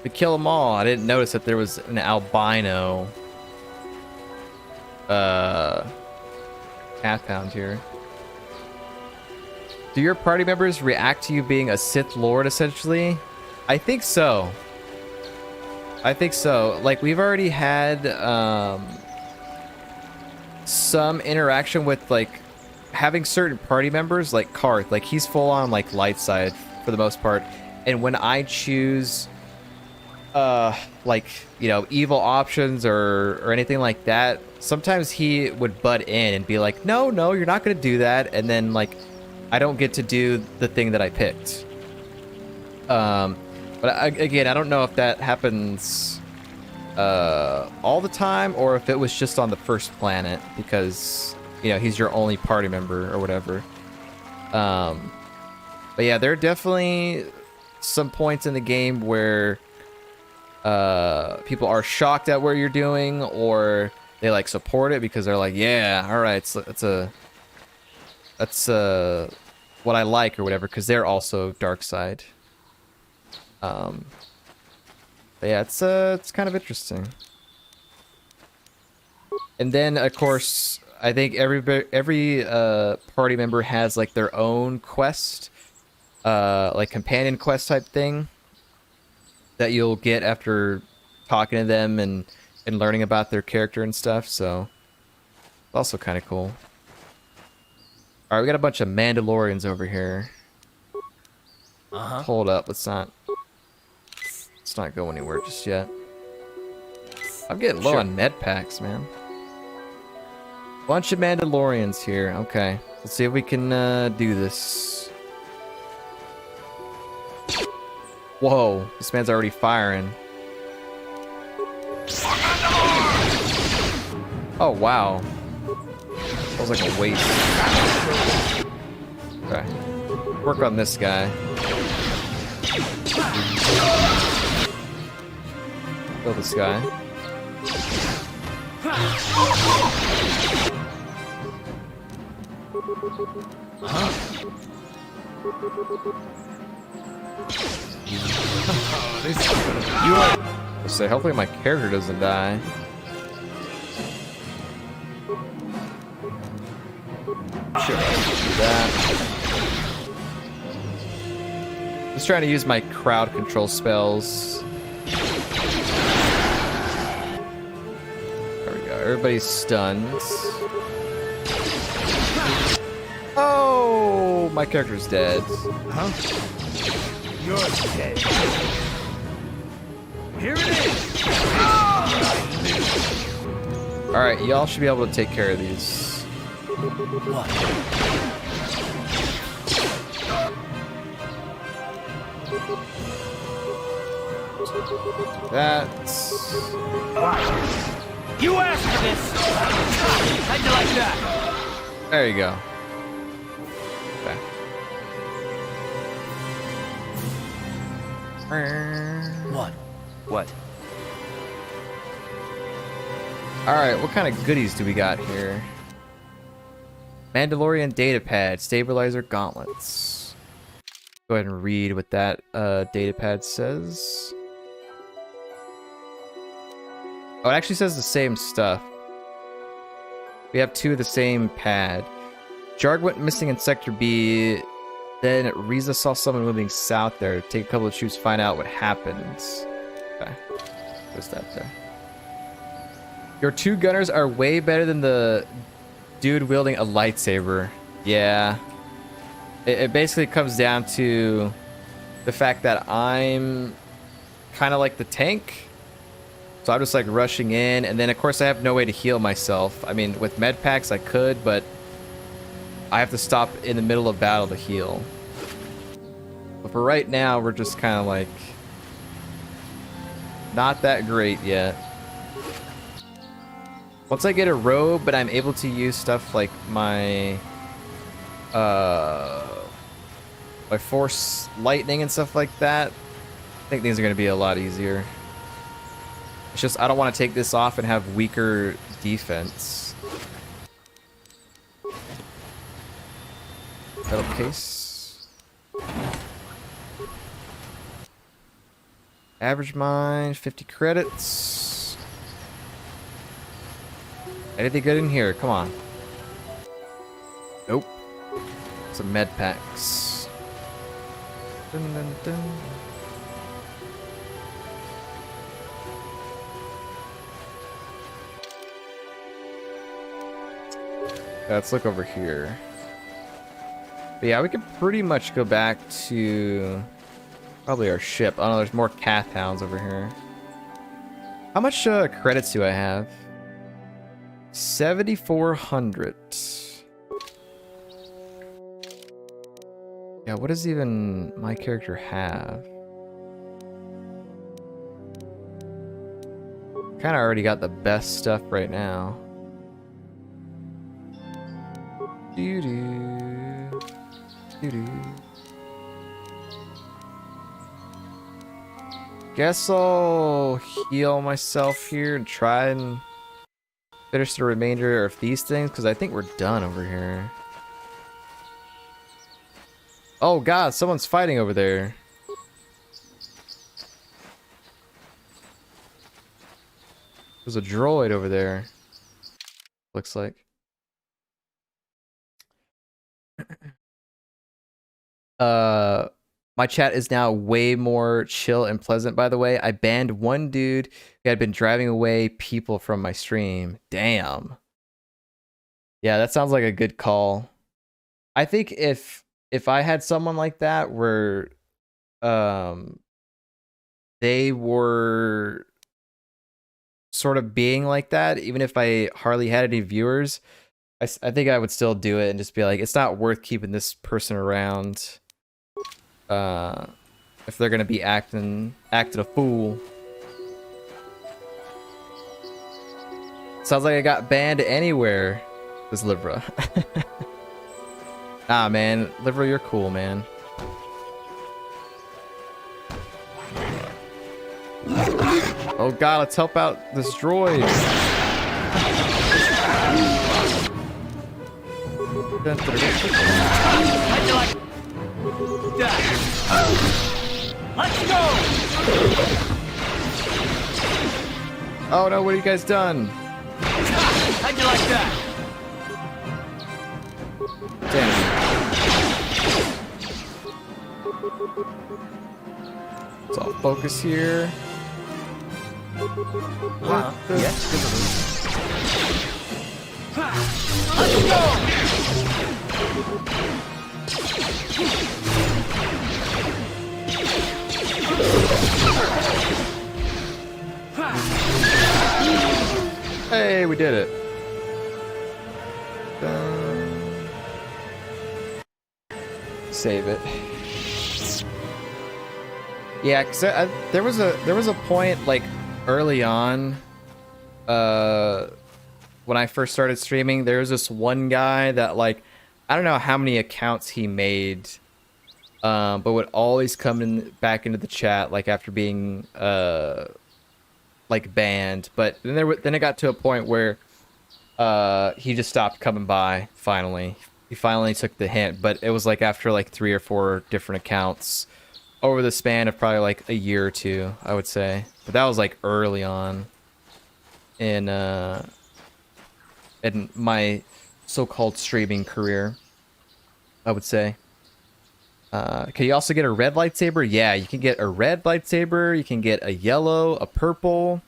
To kill them all. I didn't notice that there was an albino half-pound here. Do your party members react to you being a Sith Lord, essentially? I think so. I think so. Like, we've already had some interaction with, like, having certain party members, like Karth. Like, he's full on, like, light side for the most part. And when I choose, like, you know, evil options or anything like that, sometimes he would butt in and be like, no, you're not going to do that. And then, like, I don't get to do the thing that I picked. But again, I don't know if that happens all the time or if it was just on the first planet because, you know, he's your only party member or whatever. But yeah, there are definitely some points in the game where people are shocked at what you're doing, or they like support it because they're like, yeah, all right, that's what I like or whatever, because they're also dark side. But yeah, it's kind of interesting. And then of course, I think every party member has like their own quest, like companion quest type thing that you'll get after talking to them and learning about their character and stuff. So it's also kind of cool. All right, we got a bunch of Mandalorians over here. Hold up, let's not go anywhere just yet. I'm getting low on med packs, man. Bunch of Mandalorians here. Okay, let's see if we can do this. Whoa, this man's already firing. Oh wow, that was like a waste. Okay, work on this guy. Kill this guy. So hopefully my character doesn't die. Sure, do that. Just trying to use my crowd control spells. There we go. Everybody's stunned. Oh, my character's dead. Huh? You're dead. Here it is. All right, y'all should be able to take care of these. What? That's... You asked for this! How'd you like that? There you go. Okay. What? What? Alright, what kind of goodies do we got here? Mandalorian data pad, stabilizer gauntlets. Go ahead and read what that data pad says. Oh, it actually says the same stuff. We have two of the same pad. Jarg went missing in Sector B. Then Riza saw someone moving south there. Take a couple of shoots, find out what happens. Okay. What's that there? Your two gunners are way better than the dude wielding a lightsaber. Yeah. It basically comes down to the fact that I'm kind of like the tank. So I'm just like rushing in, and then of course I have no way to heal myself. I mean, with med packs I could, but I have to stop in the middle of battle to heal. But for right now, we're just kind of like not that great yet. Once I get a robe, but I'm able to use stuff like my force lightning and stuff like that, I think things are going to be a lot easier. It's just I don't want to take this off and have weaker defense. Metal case. Average mine, 50 credits. Anything good in here? Come on. Nope. Some med packs. Dun, dun, dun. Let's look over here. But yeah, we could pretty much go back to probably our ship. Oh no, there's more Cath Hounds over here. How much credits do I have? 7,400. Yeah, what does even my character have? Kind of already got the best stuff right now. Doo-doo. Doo-doo. Guess I'll heal myself here and try and finish the remainder of these things, because I think we're done over here. Oh god, someone's fighting over there. There's a droid over there. Looks like. My chat is now way more chill and pleasant, by the way. I banned one dude who had been driving away people from my stream. Damn. Yeah, that sounds like a good call. I think if I had someone like that where they were sort of being like that, even if I hardly had any viewers, I think I would still do it and just be like, it's not worth keeping this person around if they're gonna be acting a fool. Sounds like I got banned anywhere. This Livra. Ah man, Livra, you're cool, man. Oh god, let's help out this droid. Let's go! Oh no, what have you guys done? How'd you like that? Damn. Let's all focus here. Yes. Let's go! Hey, we did it. Save it. Yeah, cause there was a point like early on, when I first started streaming. There was this one guy that, like, I don't know how many accounts he made, but would always come back into the chat like after being like banned. But then it got to a point where he just stopped coming by. Finally, he finally took the hint, but it was like after like 3 or 4 different accounts over the span of probably like a year or two, I would say. But that was like early on in my so-called streaming career, I would say. Can you also get a red lightsaber? Yeah, you can get a red lightsaber. You can get a yellow, a purple.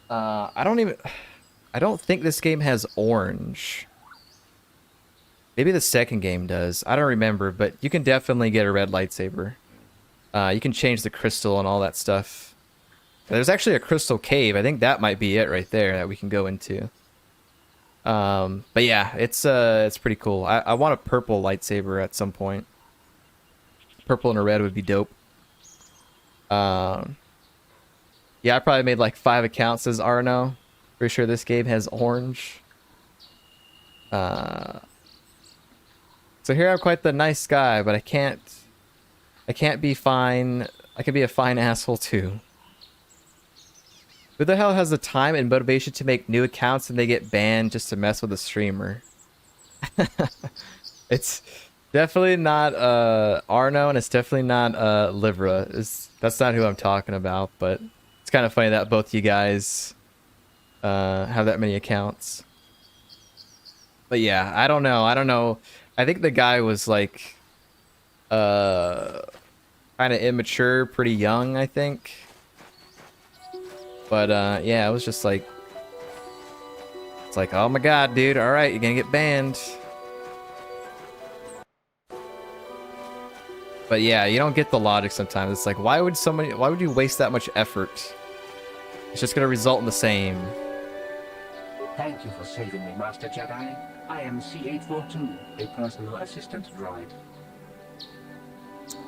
I don't think this game has orange. Maybe the second game does. I don't remember, but you can definitely get a red lightsaber. You can change the crystal and all that stuff. There's actually a crystal cave. I think that might be it right there that we can go into. But yeah, it's pretty cool. I want a purple lightsaber at some point. Purple and a red would be dope. Yeah, I probably made like 5 accounts as Arno. Pretty sure this game has orange. So here I'm quite the nice guy, but I can't be fine. I can be a fine asshole too. Who the hell has the time and motivation to make new accounts and they get banned just to mess with a streamer? It's Definitely not Arno, and it's definitely not Livra. That's not who I'm talking about, but it's kind of funny that both you guys have that many accounts. But yeah, I don't know. I don't know. I think the guy was like uh kind of immature, pretty young, I think. But yeah, it was just like it's like, "Oh my god, dude. All right, you're going to get banned." But yeah, you don't get the logic sometimes. It's like, why would you waste that much effort? It's just going to result in the same. Thank you for saving me, Master Jedi. I am C842, a personal assistant droid.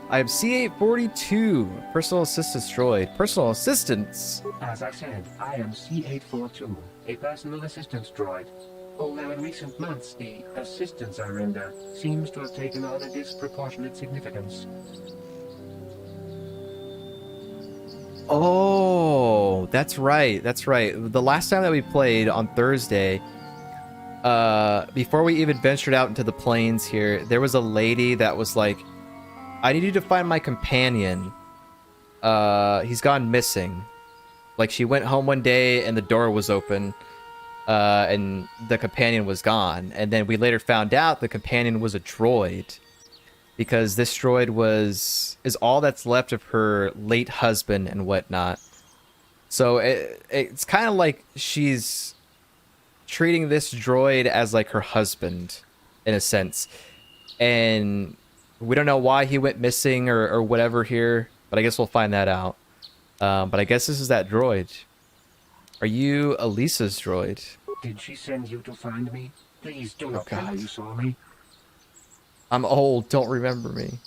I am C842, personal assistance droid. Personal assistance? As I said, I am C842, a personal assistance droid. Although in recent months, the assistance I render seems to have taken on a disproportionate significance. Oh, that's right. That's right. The last time that we played on Thursday, before we even ventured out into the plains here, there was a lady that was like, "I need you to find my companion. He's gone missing." Like, she went home one day and the door was open, and the companion was gone. And then we later found out the companion was a droid, because this droid is all that's left of her late husband and whatnot. So it's kind of like she's treating this droid as like her husband, in a sense. And we don't know why he went missing or whatever here, but I guess we'll find that out. But I guess this is that droid. Are you Elisa's droid? Did she send you to find me? Please do not tell God. her you saw me. I'm old, don't remember me.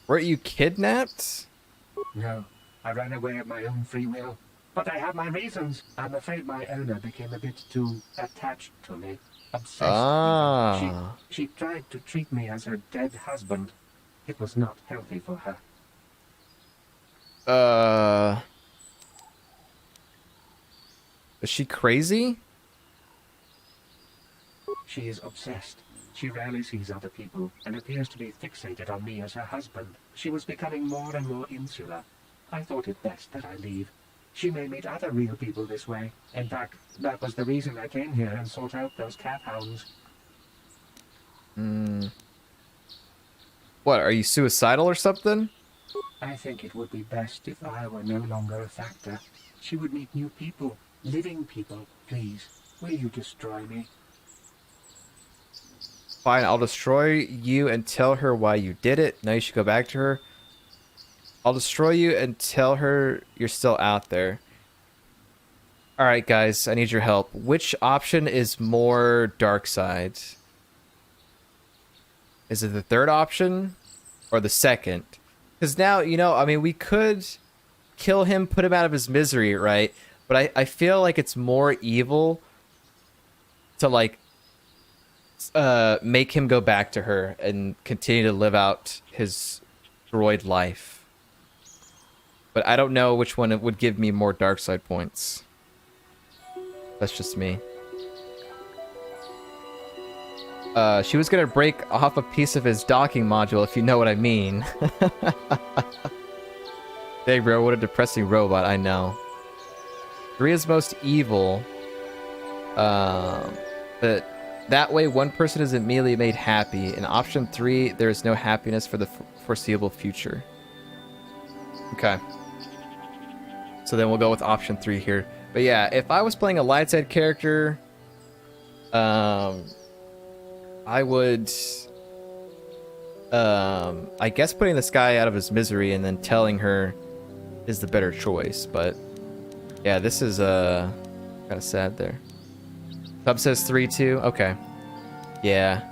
Were you kidnapped? No, I ran away of my own free will. But I have my reasons. I'm afraid my owner became a bit too attached to me. Obsessed. Ah. She tried to treat me as her dead husband. It was not healthy for her. Is she crazy? She is obsessed. She rarely sees other people and appears to be fixated on me as her husband. She was becoming more and more insular. I thought it best that I leave. She may meet other real people this way. In fact, that was the reason I came here and sought out those cat hounds. What, are you suicidal or something? I think it would be best if I were no longer a factor. She would meet new people, living people. Please, will you destroy me? Fine, I'll destroy you and tell her why you did it. Now you should go back to her. I'll destroy you and tell her you're still out there. Alright guys, I need your help. Which option is more dark side? Is it the third option or the second? Because now, you know, I mean, we could kill him, put him out of his misery, right? But I feel like it's more evil to, like, make him go back to her and continue to live out his droid life. But I don't know which one would give me more dark side points. That's just me. She was gonna break off a piece of his docking module, if you know what I mean. Dang, bro, what a depressing robot, I know. 3 is most evil. But that way, one person is immediately made happy. In option 3, there is no happiness for the foreseeable future. Okay. So then we'll go with option 3 here. But yeah, if I was playing a light side character, I would, I guess putting this guy out of his misery and then telling her is the better choice. But yeah, this is kind of sad there. Pub says 3-2. Okay. Yeah.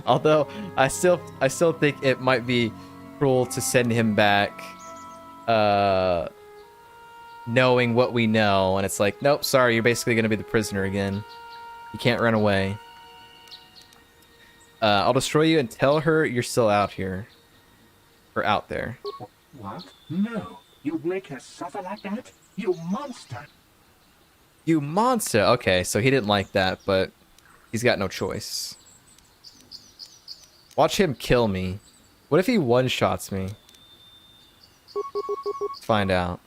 Although I still think it might be cruel to send him back, knowing what we know, and it's like, nope, sorry, you're basically gonna be the prisoner again. You can't run away. I'll destroy you and tell her you're still out here. Or out there. What? No. You'd make her suffer like that? You monster! You monster! Okay, so he didn't like that, but he's got no choice. Watch him kill me. What if he one-shots me? Let's find out.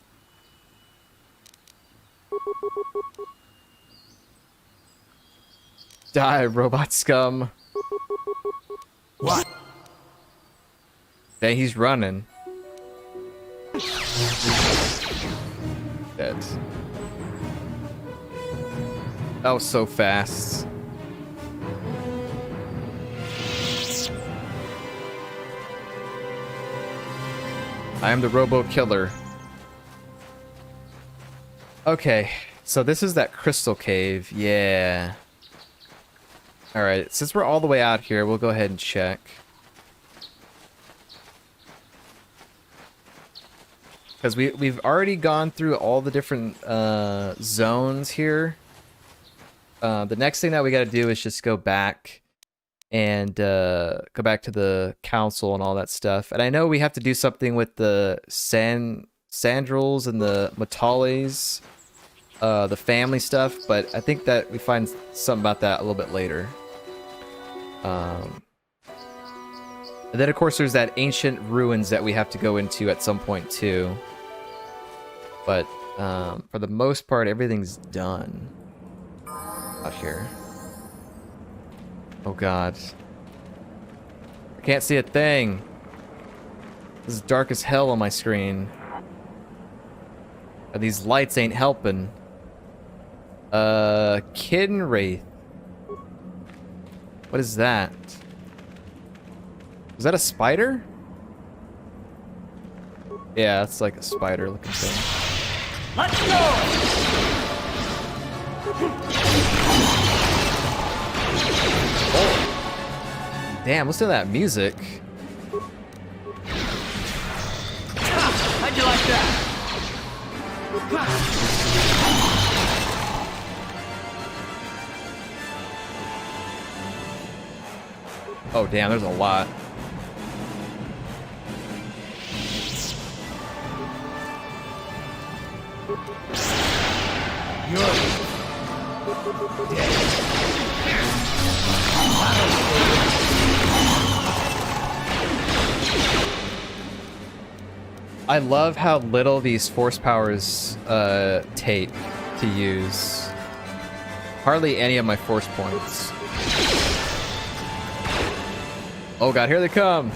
Die, robot scum. What? Dang, he's running. Dead. That was so fast. I am the Robo Killer. Okay, so this is that crystal cave. Yeah. Alright, since we're all the way out here, we'll go ahead and check. Because we've already gone through all the different zones here. The next thing that we got to do is just go back and go back to the council and all that stuff. And I know we have to do something with the Sandrels and the Matales, the family stuff, but I think that we find something about that a little bit later. And then, of course, there's that ancient ruins that we have to go into at some point, too. But for the most part, everything's done out here. Oh, God. I can't see a thing. This is dark as hell on my screen. And these lights ain't helping. Kitten Wraith. What is that? Is that a spider? Yeah, it's like a spider looking thing. Let's go! Oh. Damn, listen to that music. How'd you like that? Oh, damn, there's a lot. I love how little these force powers take to use. Hardly any of my force points. Oh god, here they come!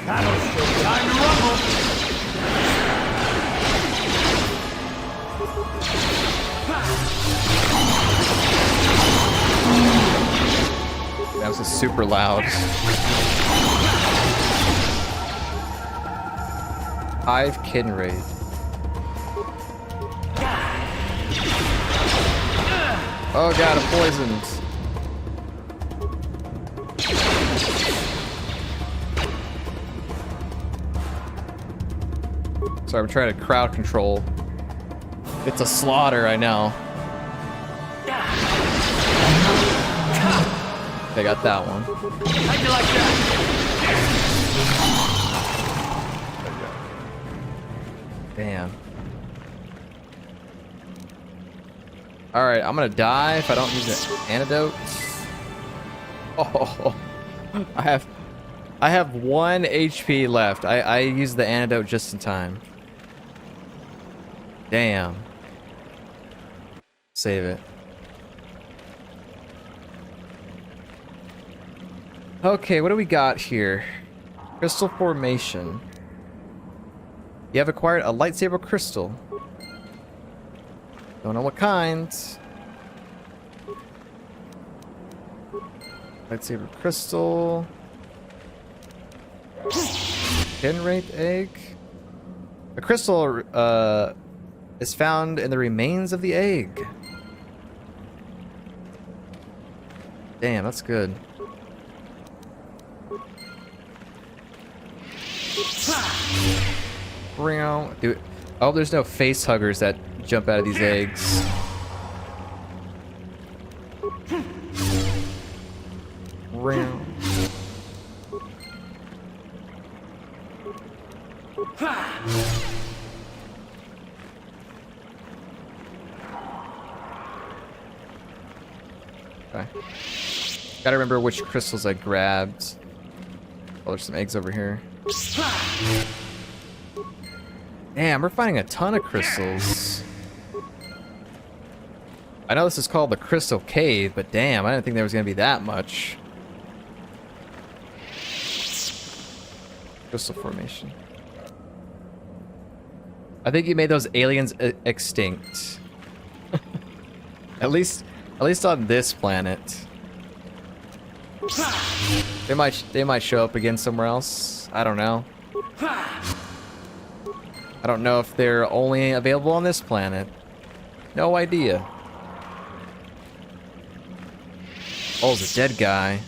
Time to rumble! That was super loud. Hive Kitten Raid. Oh god, I'm poisoned. Sorry, I'm trying to crowd control. It's a slaughter, I know. I got that one. How'd you like that? Damn. Alright, I'm gonna die if I don't use an antidote. Oh, I have 1 HP left. I used the antidote just in time. Damn. Save it. Okay, what do we got here? Crystal formation. You have acquired a lightsaber crystal. Don't know what kind. Lightsaber crystal. Kitten Wraith egg. A crystal is found in the remains of the egg. Damn, that's good. Dude, oh, there's no face huggers that jump out of these eggs. Okay. Gotta remember which crystals I grabbed. Oh, there's some eggs over here. Damn, we're finding a ton of crystals. I know this is called the Crystal Cave, but damn, I didn't think there was gonna be that much. Crystal formation. I think you made those aliens extinct. At least on this planet. They might show up again somewhere else. I don't know. I don't know if they're only available on this planet. No idea. Oh, it's a dead guy.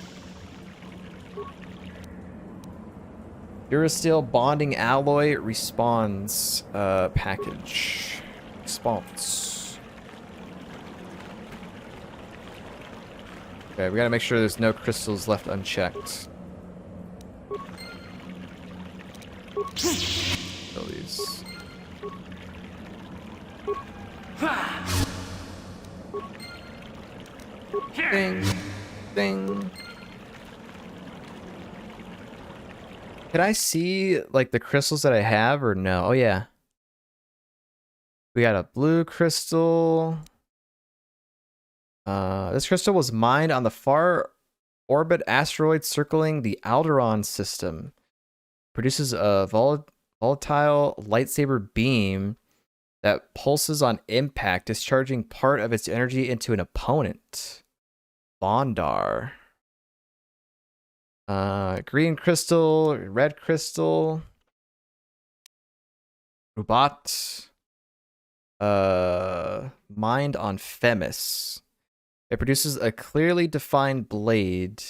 Durasteel bonding alloy respawns package. Response. Okay, we gotta make sure there's no crystals left unchecked. Kill these. Ding. Ding. Can I see, like, the crystals that I have, or no? Oh, yeah. We got a blue crystal. This crystal was mined on the far orbit asteroid circling the Alderaan system. Produces a volatile lightsaber beam that pulses on impact, discharging part of its energy into an opponent. Bondar. Green crystal, red crystal. Rubat. Mined on Femis. It produces a clearly defined blade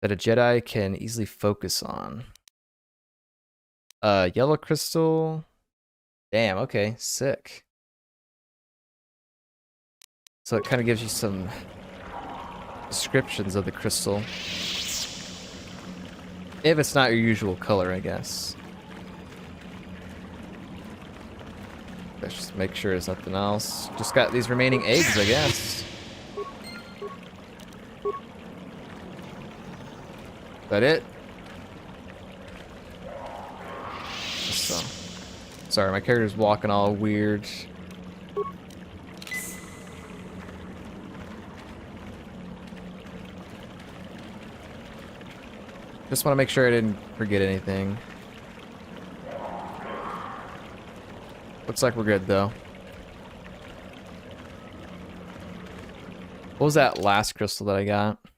that a Jedi can easily focus on. Yellow crystal. Damn, okay, sick. So it kind of gives you some descriptions of the crystal. If it's not your usual color, I guess. Let's just make sure there's nothing else. Just got these remaining eggs, I guess. Is that it? So, sorry, my character's walking all weird. Just want to make sure I didn't forget anything. Looks like we're good, though. What was that last crystal that I got? It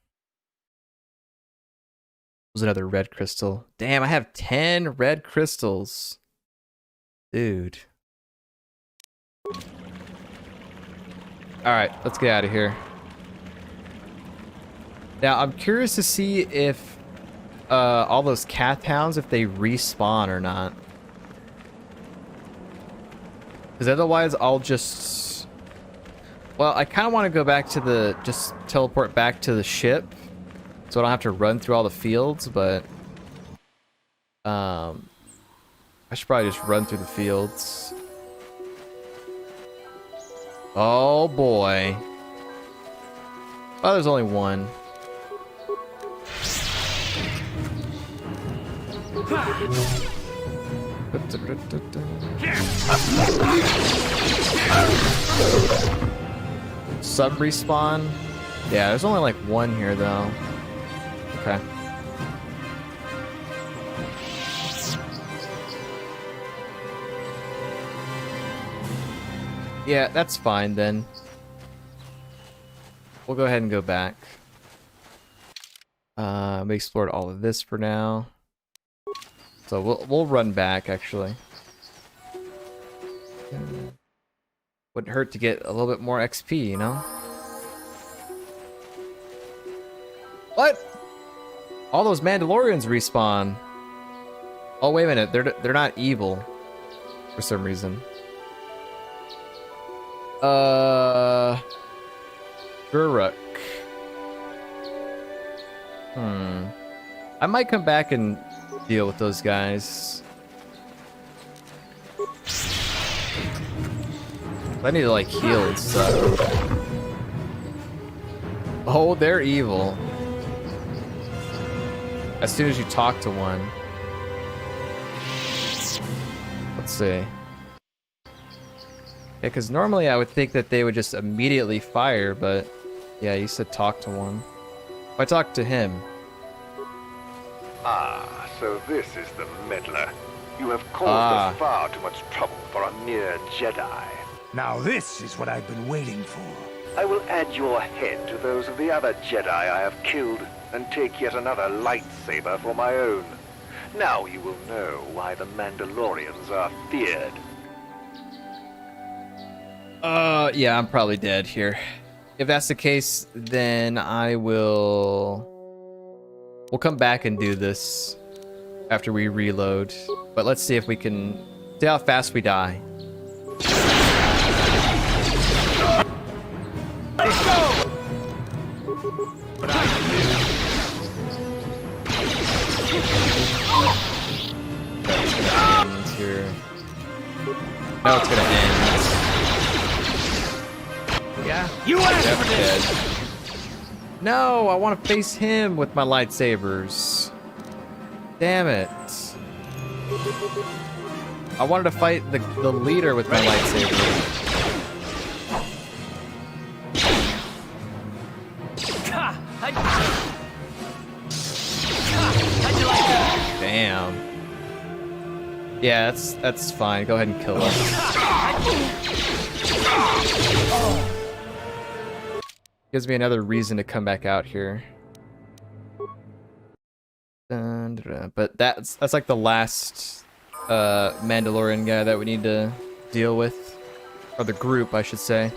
was another red crystal. Damn, I have 10 red crystals. Dude. Alright, let's get out of here. Now, I'm curious to see if all those Cath Hounds, if they respawn or not. Because otherwise, I'll just... Well, I kind of want to go back to the... Just teleport back to the ship. So I don't have to run through all the fields, but... I should probably just run through the fields. Oh, boy. Oh, there's only one. Sub respawn? Yeah, there's only like one here though. Okay. Yeah, that's fine then. We'll go ahead and go back. We explored all of this for now. So we'll run back actually. Wouldn't hurt to get a little bit more XP, you know? What? All those Mandalorians respawn. Oh wait a minute, they're not evil for some reason. Guruk. I might come back and deal with those guys. I need to like heal and stuff. Oh, they're evil. As soon as you talk to one. Let's see. Yeah, because normally I would think that they would just immediately fire, but yeah, you said talk to one. If I talk to him. Ah, so this is the meddler. You have caused us far too much trouble for a mere Jedi. Now this is what I've been waiting for. I will add your head to those of the other Jedi I have killed, and take yet another lightsaber for my own. Now you will know why the Mandalorians are feared. Yeah, I'm probably dead here. If that's the case, then we'll come back and do this after we reload. But let's see if we can see how fast we die. Let's go! But Here. No, it's gonna end. yeah, you asked Yep, for this. dead. No, I want to face him with my lightsabers. Damn it. I wanted to fight the leader with my lightsaber. How'd you like that? Damn. Yeah, that's fine. Go ahead and kill us. Gives me another reason to come back out here. Dun, dun, dun. But that's like the last Mandalorian guy that we need to deal with, or the group, I should say.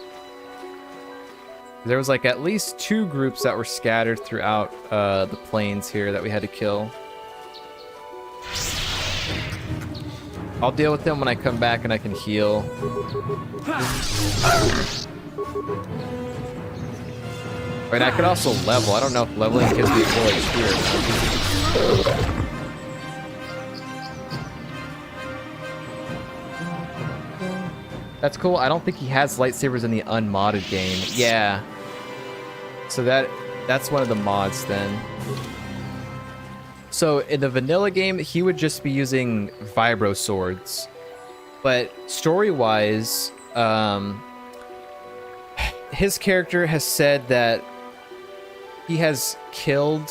There was like at least 2 groups that were scattered throughout the plains here that we had to kill. I'll deal with them when I come back and I can heal. Right, I could also level. I don't know if leveling gives me full HP or not. That's cool. I don't think he has lightsabers in the unmodded game. Yeah. So that's one of the mods then. So in the vanilla game, he would just be using vibro swords. But story-wise, his character has said that he has killed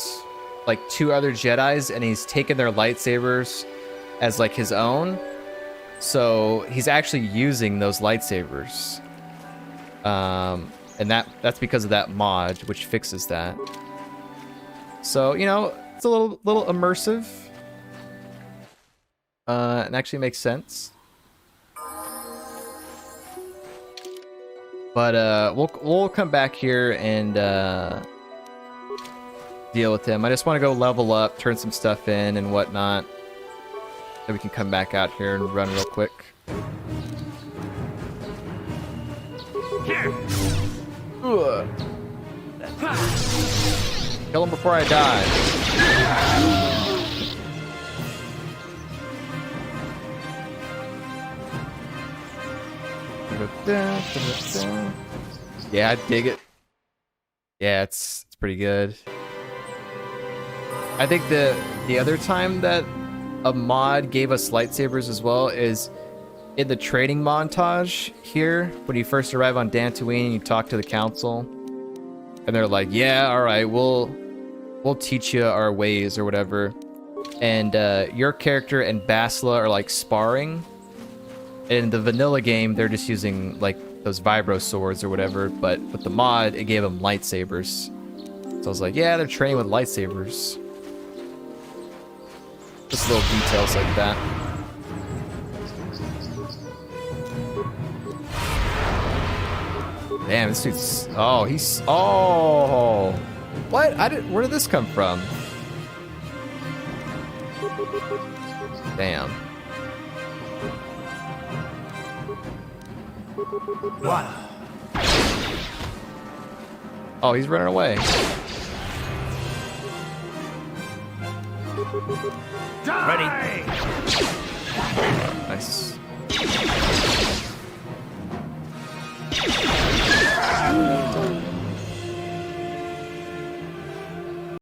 like 2 other Jedis and he's taken their lightsabers as like his own. So he's actually using those lightsabers. And that's because of that mod, which fixes that. So, you know, it's a little immersive. It actually makes sense. But we'll come back here and deal with him. I just want to go level up, turn some stuff in and whatnot. Then we can come back out here and run real quick. Here. Ugh. Kill him before I die. Yeah, I dig it. Yeah, it's pretty good. I think the other time that a mod gave us lightsabers as well is in the training montage here when you first arrive on Dantooine and you talk to the council and they're like, yeah, all right, we'll teach you our ways or whatever. And your character and Basla are like sparring. In the vanilla game, they're just using like those vibro swords or whatever, but with the mod, it gave them lightsabers. So I was like, yeah, they're training with lightsabers. Just little details like that. Damn, this dude's... Oh, he's... Oh! What? Where did this come from? Damn. What? Oh, he's running away. Ready? Nice.